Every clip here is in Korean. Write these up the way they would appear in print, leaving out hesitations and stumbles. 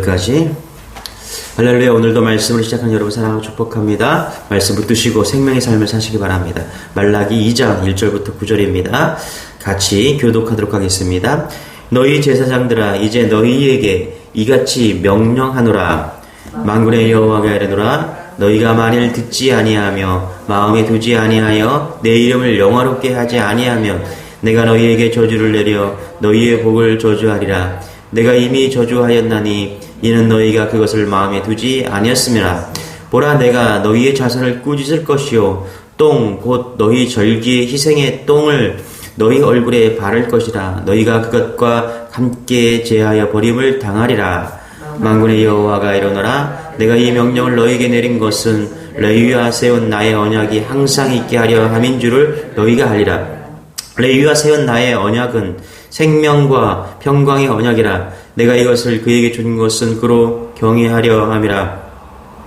9절까지. 할렐루야. 오늘도 말씀을 시작한 여러분 사랑하고 축복합니다. 말씀 붙드시고 생명의 삶을 사시기 바랍니다. 말라기 2장 1절부터 9절입니다. 같이 교독하도록 하겠습니다. 너희 제사장들아, 이제 너희에게 이같이 명령하노라. 만군의 여호와가 이르노라. 너희가 만일 듣지 아니하며 마음에 두지 아니하여 내 이름을 영화롭게 하지 아니하면 내가 너희에게 저주를 내려 너희의 복을 저주하리라. 내가 이미 저주하였나니 이는 너희가 그것을 마음에 두지 아니었음이라. 보라, 내가 너희의 자손을 꾸짖을 것이요 똥 곧 너희 절기의 희생의 똥을 너희 얼굴에 바를 것이라. 너희가 그것과 함께 제하여 버림을 당하리라. 만군의 여호와가 이르노라. 내가 이 명령을 너희에게 내린 것은 레위와 세운 나의 언약이 항상 있게 하려 함인 줄을 너희가 알리라. 레위와 세운 나의 언약은 생명과 평강의 언약이라. 내가 이것을 그에게 준 것은 그로 경외하려 함이라.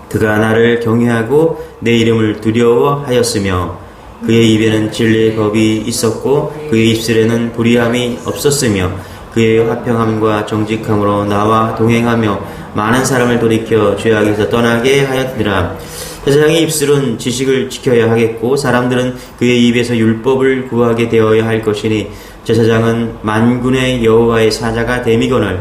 그가 나를 경외하고 내 이름을 두려워하였으며 그의 입에는 진리의 법이 있었고 그의 입술에는 불의함이 없었으며 그의 화평함과 정직함으로 나와 동행하며 많은 사람을 돌이켜 죄악에서 떠나게 하였더라. 제사장의 입술은 지식을 지켜야 하겠고 사람들은 그의 입에서 율법을 구하게 되어야 할 것이니 제사장은 만군의 여호와의 사자가 됨이거늘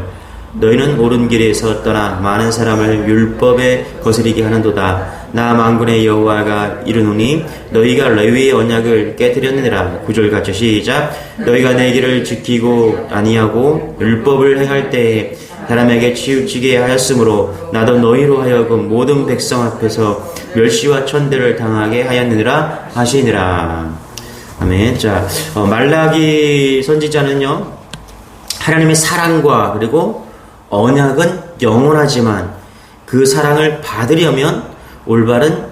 너희는 옳은 길에서 떠나 많은 사람을 율법에 거스리게 하는도다. 나 만군의 여호와가 이르노니 너희가 레위의 언약을 깨뜨렸느니라. 9절 같이 시작. 너희가 내 길을 지키고 아니하고 율법을 행할 때에 사람에게 치우치게 하였으므로 나도 너희로 하여금 모든 백성 앞에서 멸시와 천대를 당하게 하였느니라 하시니라. 아멘. 자, 말라기 선지자는요, 하나님의 사랑과 그리고 언약은 영원하지만 그 사랑을 받으려면 올바른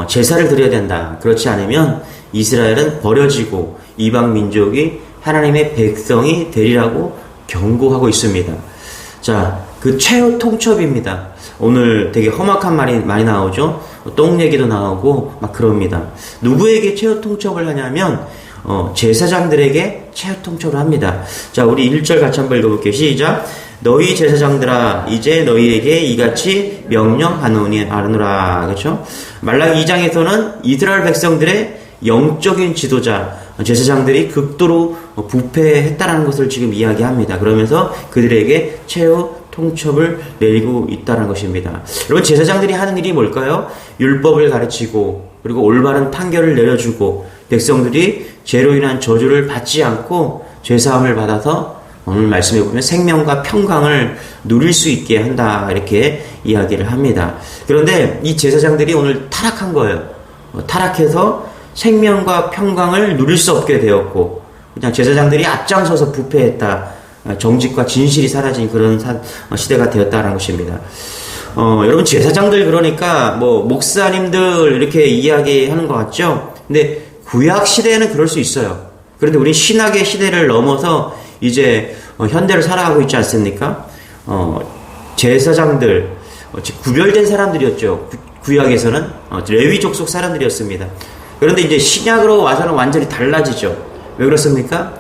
제사를 드려야 된다. 그렇지 않으면 이스라엘은 버려지고 이방 민족이 하나님의 백성이 되리라고 경고하고 있습니다. 자, 그 최후 통첩입니다. 오늘 되게 험악한 말이 많이 나오죠. 똥 얘기도 나오고 막 그럽니다. 누구에게 최후 통첩을 하냐면 제사장들에게 최후 통첩을 합니다. 자, 우리 1절 같이 한번 읽어볼게요. 시작. 너희 제사장들아, 이제 너희에게 이같이 명령하노니 아노라. 그렇죠? 말라기 2장에서는 이스라엘 백성들의 영적인 지도자 제사장들이 극도로 부패했다라는 것을 지금 이야기합니다. 그러면서 그들에게 최후 통첩을 내리고 있다는 것입니다. 여러분, 제사장들이 하는 일이 뭘까요? 율법을 가르치고 그리고 올바른 판결을 내려주고 백성들이 죄로 인한 저주를 받지 않고 죄사함을 받아서 오늘 말씀해 보면 생명과 평강을 누릴 수 있게 한다, 이렇게 이야기를 합니다. 그런데 이 제사장들이 오늘 타락한 거예요. 타락해서 생명과 평강을 누릴 수 없게 되었고 그냥 제사장들이 앞장서서 부패했다, 정직과 진실이 사라진 그런 시대가 되었다는 것입니다. 여러분, 제사장들 그러니까 뭐 목사님들 이렇게 이야기하는 것 같죠? 근데 구약 시대에는 그럴 수 있어요. 그런데 우리 신학의 시대를 넘어서 이제 현대를 살아가고 있지 않습니까? 제사장들 구별된 사람들이었죠. 구약에서는 레위 족속 사람들이었습니다. 그런데 이제 신약으로 와서는 완전히 달라지죠. 왜 그렇습니까?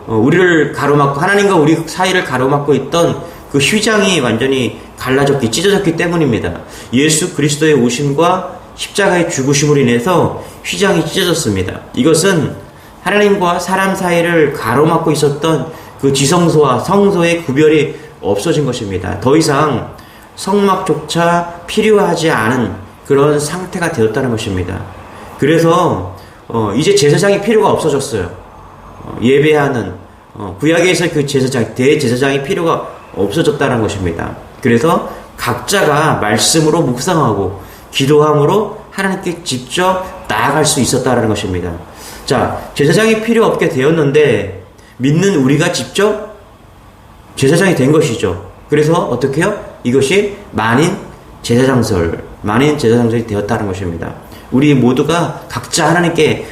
우리를 가로막고 하나님과 우리 사이를 가로막고 있던 그 휘장이 완전히 갈라졌기, 찢어졌기 때문입니다. 예수 그리스도의 오심과 십자가의 죽으심으로 인해서 휘장이 찢어졌습니다. 이것은 하나님과 사람 사이를 가로막고 있었던 그 지성소와 성소의 구별이 없어진 것입니다. 더 이상 성막조차 필요하지 않은 그런 상태가 되었다는 것입니다. 그래서 이제 제사장이 필요가 없어졌어요. 예배하는 구약에서 그 제사장, 대제사장이 필요가 없어졌다는 것입니다. 그래서 각자가 말씀으로 묵상하고 기도함으로 하나님께 직접 나아갈 수 있었다는 것입니다. 자, 제사장이 필요 없게 되었는데 믿는 우리가 직접 제사장이 된 것이죠. 그래서 어떻게 해요? 이것이 만인 제사장설이 되었다는 것입니다. 우리 모두가 각자 하나님께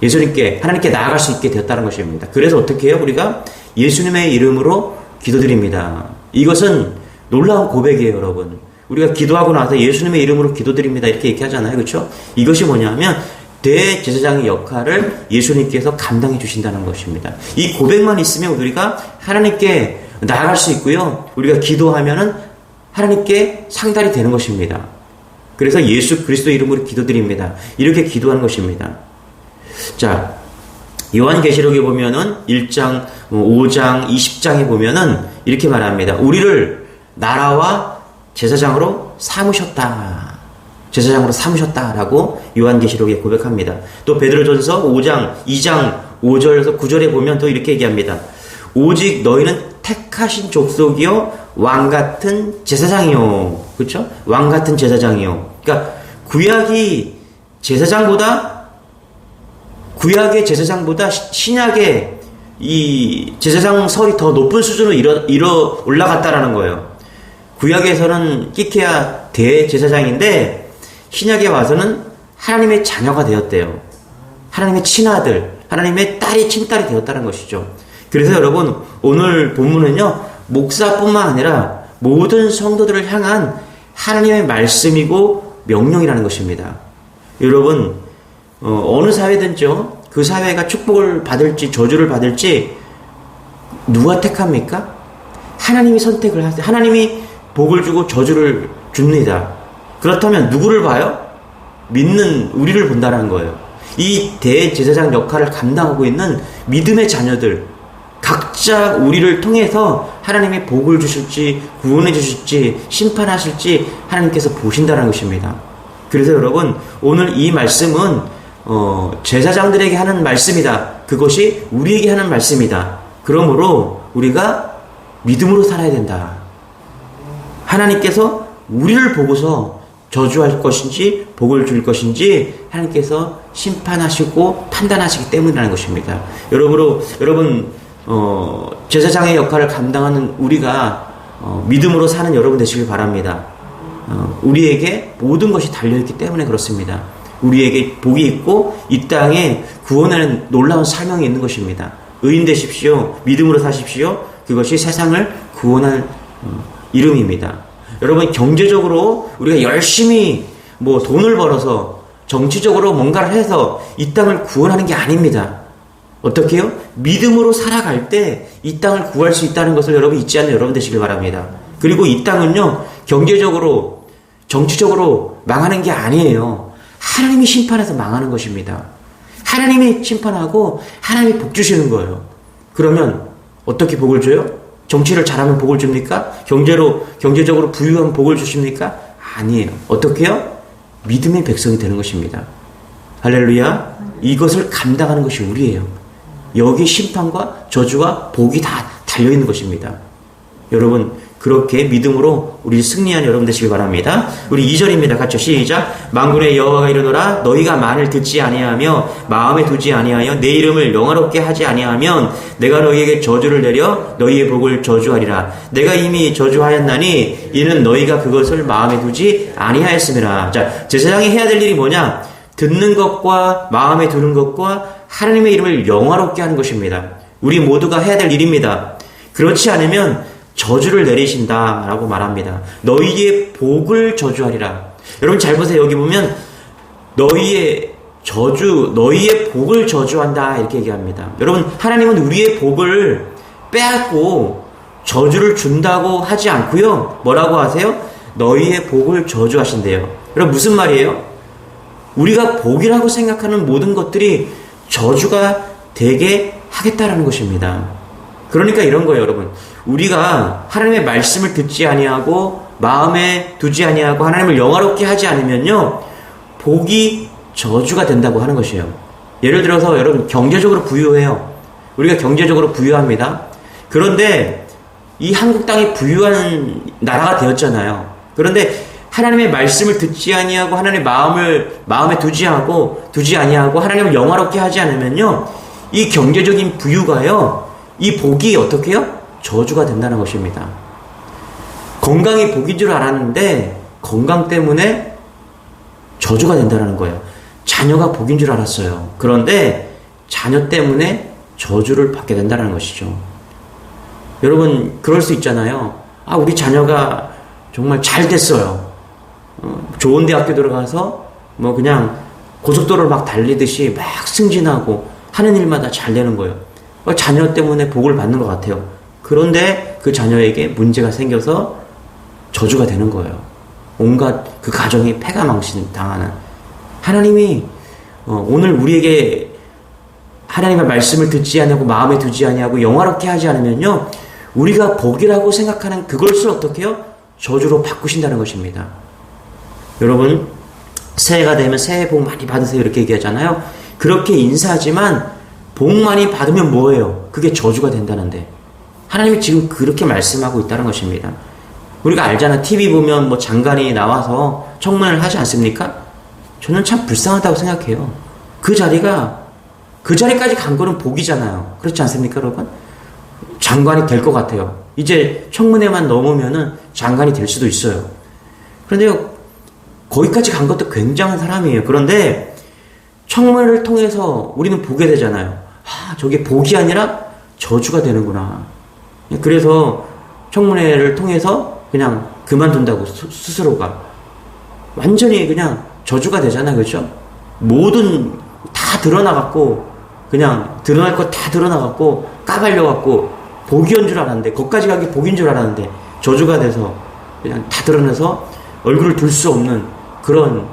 예수님께 하나님께 나아갈 수 있게 되었다는 것입니다. 그래서 어떻게 해요? 우리가 예수님의 이름으로 기도드립니다. 이것은 놀라운 고백이에요, 여러분. 우리가 기도하고 나서 예수님의 이름으로 기도드립니다, 이렇게 얘기하잖아요. 그렇죠? 이것이 뭐냐면 대제사장의 역할을 예수님께서 감당해 주신다는 것입니다. 이 고백만 있으면 우리가 하나님께 나아갈 수 있고요. 우리가 기도하면은 하나님께 상달이 되는 것입니다. 그래서 예수 그리스도 이름으로 기도드립니다. 이렇게 기도하는 것입니다. 자, 요한계시록에 보면은 1장, 5장, 20장에 보면은 이렇게 말합니다. 우리를 나라와 제사장으로 삼으셨다. 제사장으로 삼으셨다라고 요한계시록에 고백합니다. 또 베드로전서 5장, 2장 5절에서 9절에 보면 또 이렇게 얘기합니다. 오직 너희는 택하신 족속이요 왕같은 제사장이요. 그렇죠? 왕같은 제사장이요. 그러니까 구약의 제사장보다 신약의 이 제사장 설이 더 높은 수준으로 올라갔다라는 거예요. 구약에서는 끼케야 대제사장인데 신약에 와서는 하나님의 자녀가 되었대요. 하나님의 친아들, 하나님의 딸이 친딸이 되었다는 것이죠. 그래서 여러분 오늘 본문은요 목사뿐만 아니라 모든 성도들을 향한 하나님의 말씀이고 명령이라는 것입니다. 여러분 어느 사회든지요 그 사회가 축복을 받을지 저주를 받을지 누가 택합니까? 하나님이 선택을 하세요. 하나님이 복을 주고 저주를 줍니다. 그렇다면 누구를 봐요? 믿는 우리를 본다는 거예요. 이 대제사장 역할을 감당하고 있는 믿음의 자녀들 각자 우리를 통해서 하나님의 복을 주실지 구원해 주실지 심판하실지 하나님께서 보신다는 것입니다. 그래서 여러분 오늘 이 말씀은 제사장들에게 하는 말씀이다. 그것이 우리에게 하는 말씀이다. 그러므로 우리가 믿음으로 살아야 된다. 하나님께서 우리를 보고서 저주할 것인지 복을 줄 것인지 하나님께서 심판하시고 판단하시기 때문이라는 것입니다. 여러분 제사장의 역할을 감당하는 우리가 믿음으로 사는 여러분 되시길 바랍니다. 우리에게 모든 것이 달려있기 때문에 그렇습니다. 우리에게 복이 있고 이 땅에 구원하는 놀라운 사명이 있는 것입니다. 의인 되십시오. 믿음으로 사십시오. 그것이 세상을 구원할 이름입니다. 여러분 경제적으로 우리가 열심히 돈을 벌어서 정치적으로 뭔가를 해서 이 땅을 구원하는 게 아닙니다. 어떻게 해요? 믿음으로 살아갈 때 이 땅을 구할 수 있다는 것을 여러분 잊지 않는 여러분 되시길 바랍니다. 그리고 이 땅은요 경제적으로 정치적으로 망하는 게 아니에요. 하나님이 심판해서 망하는 것입니다. 하나님이 심판하고 하나님이 복 주시는 거예요. 그러면 어떻게 복을 줘요? 정치를 잘하면 복을 줍니까? 경제적으로 부유하면 복을 주십니까? 아니에요. 어떻게 해요? 믿음의 백성이 되는 것입니다. 할렐루야. 이것을 감당하는 것이 우리예요. 여기 심판과 저주와 복이 다 달려있는 것입니다. 여러분 그렇게 믿음으로 우리 승리한 여러분 되시길 바랍니다. 우리 2절입니다. 같이 시작. 만군의 여호와가 이르노라 너희가 말을 듣지 아니하며 마음에 두지 아니하여 내 이름을 영화롭게 하지 아니하면 내가 너희에게 저주를 내려 너희의 복을 저주하리라. 내가 이미 저주하였나니 이는 너희가 그것을 마음에 두지 아니하였음이라. 자, 제사장이 해야 될 일이 뭐냐? 듣는 것과 마음에 두는 것과 하나님의 이름을 영화롭게 하는 것입니다. 우리 모두가 해야 될 일입니다. 그렇지 않으면 저주를 내리신다라고 말합니다. 너희의 복을 저주하리라. 여러분 잘 보세요. 여기 보면 너희의 복을 저주한다 이렇게 얘기합니다. 여러분 하나님은 우리의 복을 빼앗고 저주를 준다고 하지 않고요. 뭐라고 하세요? 너희의 복을 저주하신대요. 여러분 무슨 말이에요? 우리가 복이라고 생각하는 모든 것들이 저주가 되게 하겠다라는 것입니다. 그러니까 이런 거예요, 여러분. 우리가 하나님의 말씀을 듣지 아니하고 마음에 두지 아니하고 하나님을 영화롭게 하지 않으면요, 복이 저주가 된다고 하는 것이에요. 예를 들어서 여러분 경제적으로 부유해요. 우리가 경제적으로 부유합니다. 그런데 이 한국 땅이 부유한 나라가 되었잖아요. 그런데 하나님의 말씀을 듣지 아니하고 하나님의 마음에 두지 아니하고 하나님을 영화롭게 하지 않으면요, 이 경제적인 부유가요, 이 복이 어떻게 해요? 저주가 된다는 것입니다. 건강이 복인 줄 알았는데 건강 때문에 저주가 된다는 거예요. 자녀가 복인 줄 알았어요. 그런데 자녀 때문에 저주를 받게 된다는 것이죠. 여러분 그럴 수 있잖아요. 우리 자녀가 정말 잘 됐어요. 좋은 대학교 들어가서 그냥 고속도로를 막 달리듯이 막 승진하고 하는 일마다 잘 되는 거예요. 자녀 때문에 복을 받는 것 같아요. 그런데 그 자녀에게 문제가 생겨서 저주가 되는 거예요. 온갖 그 가정이 패가망신 당하는. 하나님이 오늘 우리에게 하나님의 말씀을 듣지 아니하고 마음에 두지 아니하고 영화롭게 하지 않으면요, 우리가 복이라고 생각하는 그것을 어떻게 해요? 저주로 바꾸신다는 것입니다. 여러분, 새해가 되면 새해 복 많이 받으세요 이렇게 얘기하잖아요. 그렇게 인사하지만 복 많이 받으면 뭐예요? 그게 저주가 된다는데, 하나님이 지금 그렇게 말씀하고 있다는 것입니다. 우리가 알잖아. TV 보면 뭐 장관이 나와서 청문회를 하지 않습니까? 저는 참 불쌍하다고 생각해요. 그 자리까지 간 거는 복이잖아요. 그렇지 않습니까, 여러분? 장관이 될 것 같아요. 이제 청문회만 넘으면은 장관이 될 수도 있어요. 그런데 거기까지 간 것도 굉장한 사람이에요. 그런데 청문회를 통해서 우리는 보게 되잖아요. 저게 복이 아니라 저주가 되는구나. 그래서 청문회를 통해서 그냥 그만둔다고, 스스로가. 완전히 그냥 저주가 되잖아, 그렇죠? 모든 다 드러나갖고, 그냥 드러날 거 다 드러나갖고 까발려갖고 복이인 줄 알았는데, 거기까지 가기 복인 줄 알았는데 저주가 돼서 그냥 다 드러내서 얼굴을 둘 수 없는 그런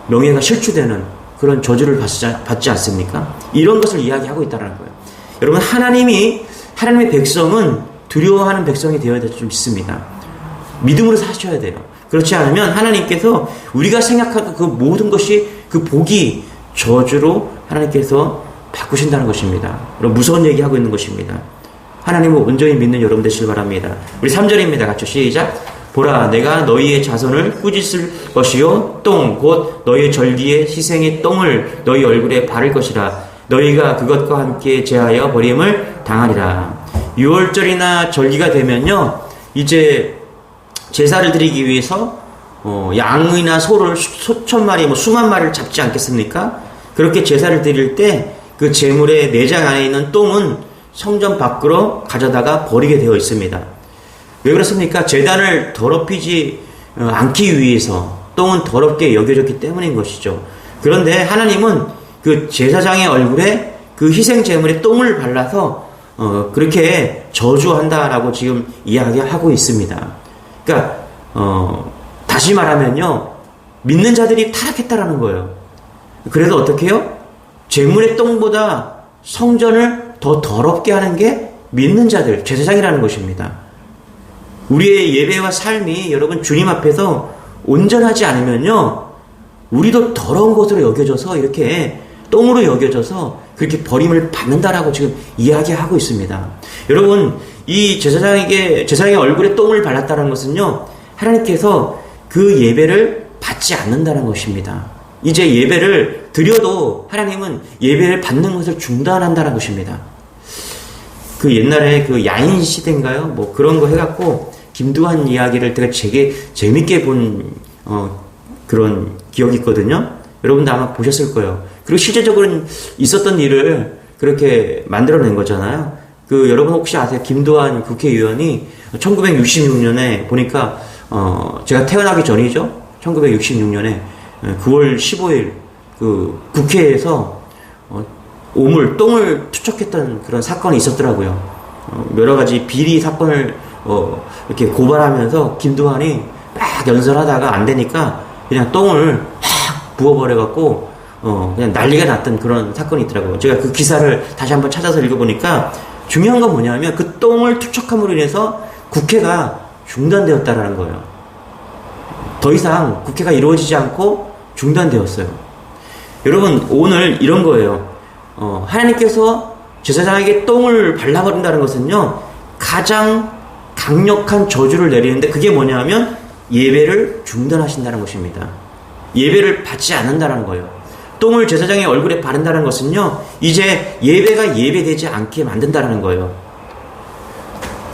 명예가 실추되는 그런 저주를 받지 않습니까? 이런 것을 이야기하고 있다는 거예요. 여러분, 하나님의 백성은 두려워하는 백성이 되어야 될 줄 믿습니다. 믿음으로 사셔야 돼요. 그렇지 않으면 하나님께서 우리가 생각하고 그 모든 것이, 그 복이 저주로 하나님께서 바꾸신다는 것입니다. 여러분, 무서운 얘기하고 있는 것입니다. 하나님을 온전히 믿는 여러분 되시길 바랍니다. 우리 3절입니다. 같이 시작. 보라, 내가 너희의 자손을 꾸짖을 것이요 똥 곧 너희의 절기의 희생의 똥을 너희 얼굴에 바를 것이라. 너희가 그것과 함께 제하여 버림을 당하리라. 6월절이나 절기가 되면요, 이제 제사를 드리기 위해서 양이나 소를 수천 마리, 수만 마리를 잡지 않겠습니까? 그렇게 제사를 드릴 때 그 제물의 내장 안에 있는 똥은 성전 밖으로 가져다가 버리게 되어 있습니다. 왜 그렇습니까? 제단을 더럽히지 않기 위해서, 똥은 더럽게 여겨졌기 때문인 것이죠. 그런데 하나님은 그 제사장의 얼굴에 그 희생 제물의 똥을 발라서 그렇게 저주한다라고 지금 이야기하고 있습니다. 그러니까 다시 말하면요, 믿는 자들이 타락했다라는 거예요. 그래서 어떻게 해요? 제물의 똥보다 성전을 더 더럽게 하는 게 믿는 자들, 제사장이라는 것입니다. 우리의 예배와 삶이 여러분 주님 앞에서 온전하지 않으면요, 우리도 더러운 것으로 여겨져서, 이렇게 똥으로 여겨져서 그렇게 버림을 받는다라고 지금 이야기하고 있습니다. 여러분, 이 제사장의 얼굴에 똥을 발랐다는 것은요, 하나님께서 그 예배를 받지 않는다는 것입니다. 이제 예배를 드려도 하나님은 예배를 받는 것을 중단한다는 것입니다. 그 옛날에 그 야인 시대인가요? 뭐 그런 거 해갖고 김두한 이야기를 제가 되게 재밌게 본 그런 기억이 있거든요. 여러분도 아마 보셨을 거예요. 그리고 실제적으로 있었던 일을 그렇게 만들어낸 거잖아요. 그 여러분 혹시 아세요? 김두한 국회의원이 1966년에 보니까 제가 태어나기 전이죠. 1966년에 9월 15일 그 국회에서 똥을 투척했던 그런 사건이 있었더라고요. 여러 가지 비리 사건을 이렇게 고발하면서 김두한이 막 연설하다가 안 되니까 그냥 똥을 확 부어버려갖고 그냥 난리가 났던 그런 사건이 있더라고요. 제가 그 기사를 다시 한번 찾아서 읽어보니까 중요한 건 뭐냐면 그 똥을 투척함으로 인해서 국회가 중단되었다라는 거예요. 더 이상 국회가 이루어지지 않고 중단되었어요. 여러분, 오늘 이런 거예요. 하나님께서 제사장에게 똥을 발라버린다는 것은요, 가장 강력한 저주를 내리는데, 그게 뭐냐면 예배를 중단하신다는 것입니다. 예배를 받지 않는다는 거예요. 똥을 제사장의 얼굴에 바른다는 것은요, 이제 예배가 예배되지 않게 만든다는 거예요.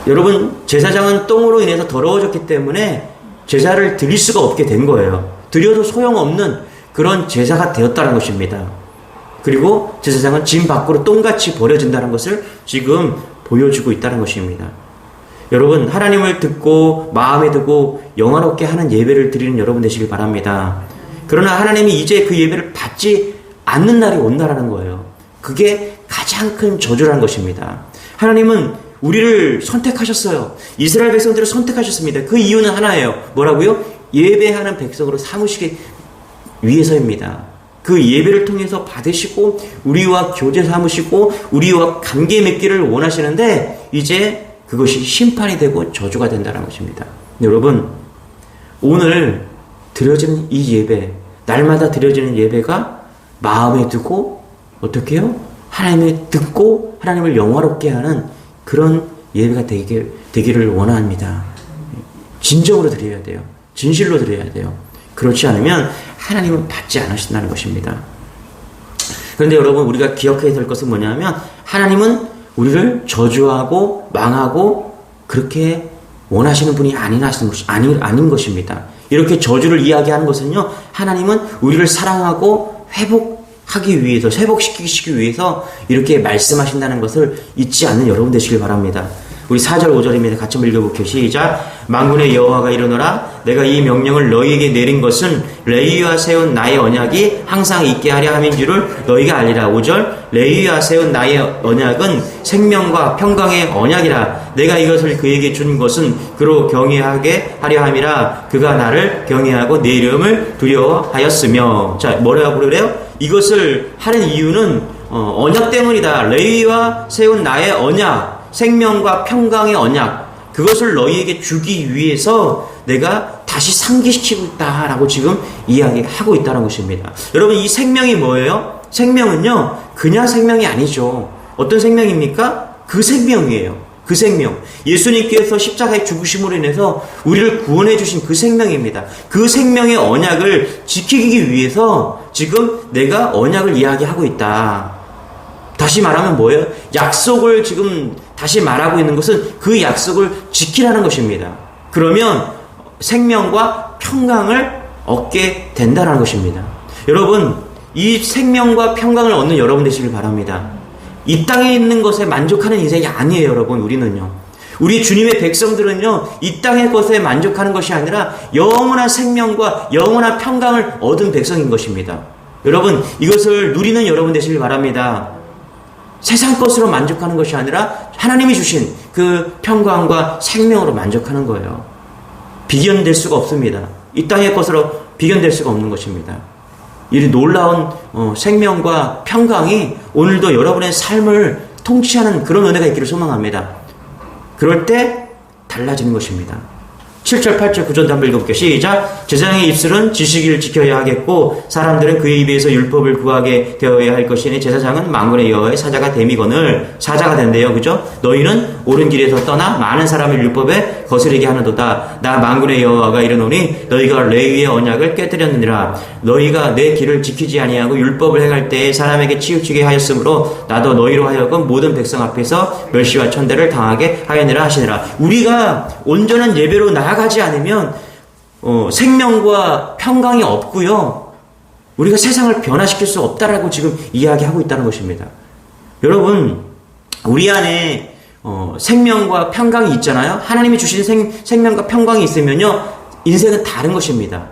여러분, 제사장은 똥으로 인해서 더러워졌기 때문에 제사를 드릴 수가 없게 된 거예요. 드려도 소용없는 그런 제사가 되었다는 것입니다. 그리고 제사장은 짐 밖으로 똥같이 버려진다는 것을 지금 보여주고 있다는 것입니다. 여러분, 하나님을 듣고 마음에 두고 영화롭게 하는 예배를 드리는 여러분 되시길 바랍니다. 그러나 하나님이 이제 그 예배를 받지 않는 날이 온다라는 거예요. 그게 가장 큰 저주라는 것입니다. 하나님은 우리를 선택하셨어요. 이스라엘 백성들을 선택하셨습니다. 그 이유는 하나예요. 뭐라고요? 예배하는 백성으로 삼으시기 위해서입니다. 그 예배를 통해서 받으시고 우리와 교제 삼으시고 우리와 관계 맺기를 원하시는데 이제 그것이 심판이 되고 저주가 된다는 것입니다. 여러분, 오늘 드려지는 이 예배, 날마다 드려지는 예배가 마음에 두고 어떻게 해요? 하나님을 듣고 하나님을 영화롭게 하는 그런 예배가 되기를 원합니다. 진정으로 드려야 돼요. 진실로 드려야 돼요. 그렇지 않으면 하나님은 받지 않으신다는 것입니다. 그런데 여러분, 우리가 기억해야 될 것은 뭐냐면 하나님은 우리를 저주하고 망하고 그렇게 원하시는 분이 아닌 것입니다. 이렇게 저주를 이야기하는 것은요, 하나님은 우리를 사랑하고 회복하기 위해서, 회복시키기 위해서 이렇게 말씀하신다는 것을 잊지 않는 여러분 되시길 바랍니다. 우리 4절 5절입니다. 같이 한번 읽어볼게요. 시작. 만군의 여호와가 이르노라 내가 이 명령을 너희에게 내린 것은 레위와 세운 나의 언약이 항상 있게 하려 함인 줄을 너희가 알리라. 5절. 레위와 세운 나의 언약은 생명과 평강의 언약이라. 내가 이것을 그에게 준 것은 그로 경외하게 하려 함이라. 그가 나를 경외하고 내 이름을 두려워하였으며. 자, 뭐라고 그래요? 이것을 하는 이유는 언약 때문이다. 레위와 세운 나의 언약, 생명과 평강의 언약, 그것을 너희에게 주기 위해서 내가 다시 상기시키고 있다라고 지금 이야기하고 있다는 것입니다. 여러분, 이 생명이 뭐예요? 생명은요, 그냥 생명이 아니죠. 어떤 생명입니까? 그 생명이에요. 그 생명. 예수님께서 십자가의 죽으심으로 인해서 우리를 구원해 주신 그 생명입니다. 그 생명의 언약을 지키기 위해서 지금 내가 언약을 이야기하고 있다. 다시 말하면 뭐예요? 약속을 지금 다시 말하고 있는 것은 그 약속을 지키라는 것입니다. 그러면 생명과 평강을 얻게 된다는 것입니다. 여러분, 이 생명과 평강을 얻는 여러분 되시길 바랍니다. 이 땅에 있는 것에 만족하는 인생이 아니에요, 여러분. 우리는요. 우리 주님의 백성들은요, 이 땅의 것에 만족하는 것이 아니라 영원한 생명과 영원한 평강을 얻은 백성인 것입니다. 여러분, 이것을 누리는 여러분 되시길 바랍니다. 세상 것으로 만족하는 것이 아니라 하나님이 주신 그 평강과 생명으로 만족하는 거예요. 비견될 수가 없습니다. 이 땅의 것으로 비견될 수가 없는 것입니다. 이 놀라운 생명과 평강이 오늘도 여러분의 삶을 통치하는 그런 은혜가 있기를 소망합니다. 그럴 때 달라지는 것입니다. 7절, 8절, 9절 한번 읽어볼게요. 시작. 제사장의 입술은 지식을 지켜야 하겠고 사람들은 그의 입에서 율법을 구하게 되어야 할 것이니 제사장은 만군의 여호와의 사자가 됨이거늘. 사자가 된대요. 그죠? 너희는 옳은 길에서 떠나 많은 사람을 율법에 거스르게 하는도다. 나 만군의 여호와가 이르노니 너희가 레위의 언약을 깨뜨렸느니라. 너희가 내 길을 지키지 아니하고 율법을 행할 때에 사람에게 치우치게 하였으므로 나도 너희로 하여금 모든 백성 앞에서 멸시와 천대를 당하게 하였느라 하시니라. 우리가 온전한 예배로 나아가지 않으면 생명과 평강이 없고요, 우리가 세상을 변화시킬 수 없다라고 지금 이야기하고 있다는 것입니다. 여러분, 우리 안에 생명과 평강이 있잖아요. 하나님이 주신 생명과 평강이 있으면요, 인생은 다른 것입니다.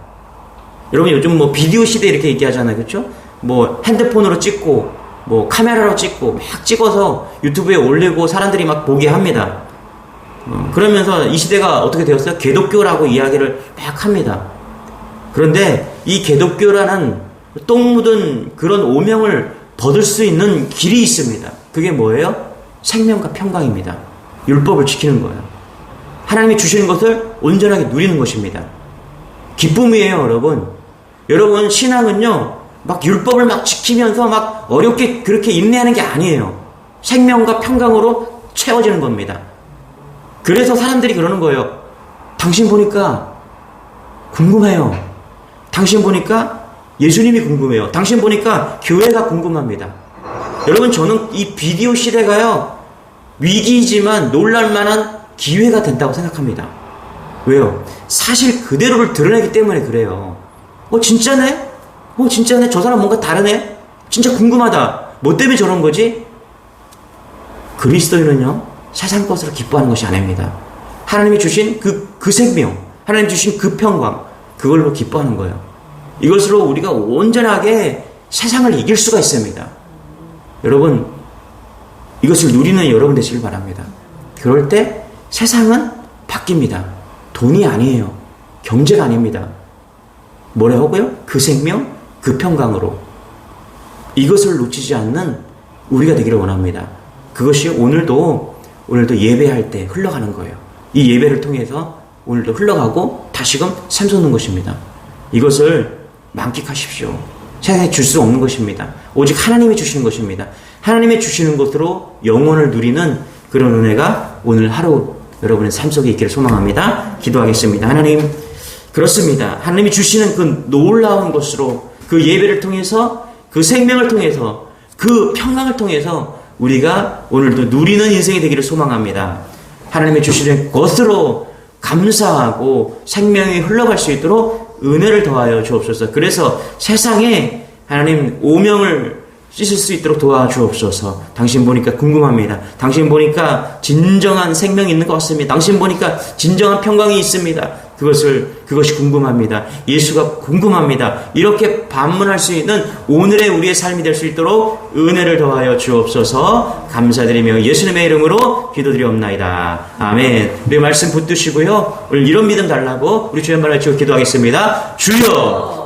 여러분, 요즘 뭐 비디오 시대 이렇게 얘기하잖아요. 그렇죠? 뭐 핸드폰으로 찍고 뭐 카메라로 찍고 막 찍어서 유튜브에 올리고 사람들이 막 보게 합니다. 그러면서 이 시대가 어떻게 되었어요? 개독교라고 이야기를 막 합니다. 그런데 이 개독교라는 똥 묻은 그런 오명을 벗을 수 있는 길이 있습니다. 그게 뭐예요? 생명과 평강입니다. 율법을 지키는 거예요. 하나님이 주시는 것을 온전하게 누리는 것입니다. 기쁨이에요, 여러분. 여러분, 신앙은요, 막 율법을 막 지키면서 막 어렵게 그렇게 인내하는 게 아니에요. 생명과 평강으로 채워지는 겁니다. 그래서 사람들이 그러는 거예요. 당신 보니까 궁금해요. 당신 보니까 예수님이 궁금해요. 당신 보니까 교회가 궁금합니다. 여러분, 저는 이 비디오 시대가요, 위기이지만 놀랄만한 기회가 된다고 생각합니다. 왜요? 사실 그대로를 드러내기 때문에 그래요. 진짜네? 진짜네? 저 사람 뭔가 다르네? 진짜 궁금하다. 뭐 때문에 저런 거지? 그리스도인은요, 세상 것으로 기뻐하는 것이 아닙니다. 하나님이 주신 그 생명, 하나님 주신 그 평강, 그걸로 기뻐하는 거예요. 이것으로 우리가 온전하게 세상을 이길 수가 있습니다. 여러분, 이것을 누리는 여러분 되시길 바랍니다. 그럴 때 세상은 바뀝니다. 돈이 아니에요. 경제가 아닙니다. 뭐라고요? 그 생명, 그 평강으로. 이것을 놓치지 않는 우리가 되기를 원합니다. 그것이 오늘도 예배할 때 흘러가는 거예요. 이 예배를 통해서 오늘도 흘러가고 다시금 샘솟는 것입니다. 이것을 만끽하십시오. 세상에 줄 수 없는 것입니다. 오직 하나님이 주시는 것입니다. 하나님이 주시는 것으로 영혼을 누리는 그런 은혜가 오늘 하루 여러분의 삶 속에 있기를 소망합니다. 기도하겠습니다. 하나님, 그렇습니다. 하나님이 주시는 그 놀라운 것으로 그 예배를 통해서 그 생명을 통해서 그 평강을 통해서 우리가 오늘도 누리는 인생이 되기를 소망합니다. 하나님이 주시는 것으로 감사하고 생명이 흘러갈 수 있도록 은혜를 더하여 주옵소서. 그래서 세상에 하나님 오명을 씻을 수 있도록 도와주옵소서. 당신 보니까 궁금합니다. 당신 보니까 진정한 생명이 있는 것 같습니다. 당신 보니까 진정한 평강이 있습니다. 그것이 궁금합니다. 예수가 궁금합니다. 이렇게 반문할 수 있는 오늘의 우리의 삶이 될 수 있도록 은혜를 더하여 주옵소서. 감사드리며 예수님의 이름으로 기도드리옵나이다. 아멘. 우리 말씀 붙드시고요. 오늘 이런 믿음 달라고 우리 주여 말하시고 기도하겠습니다. 주여!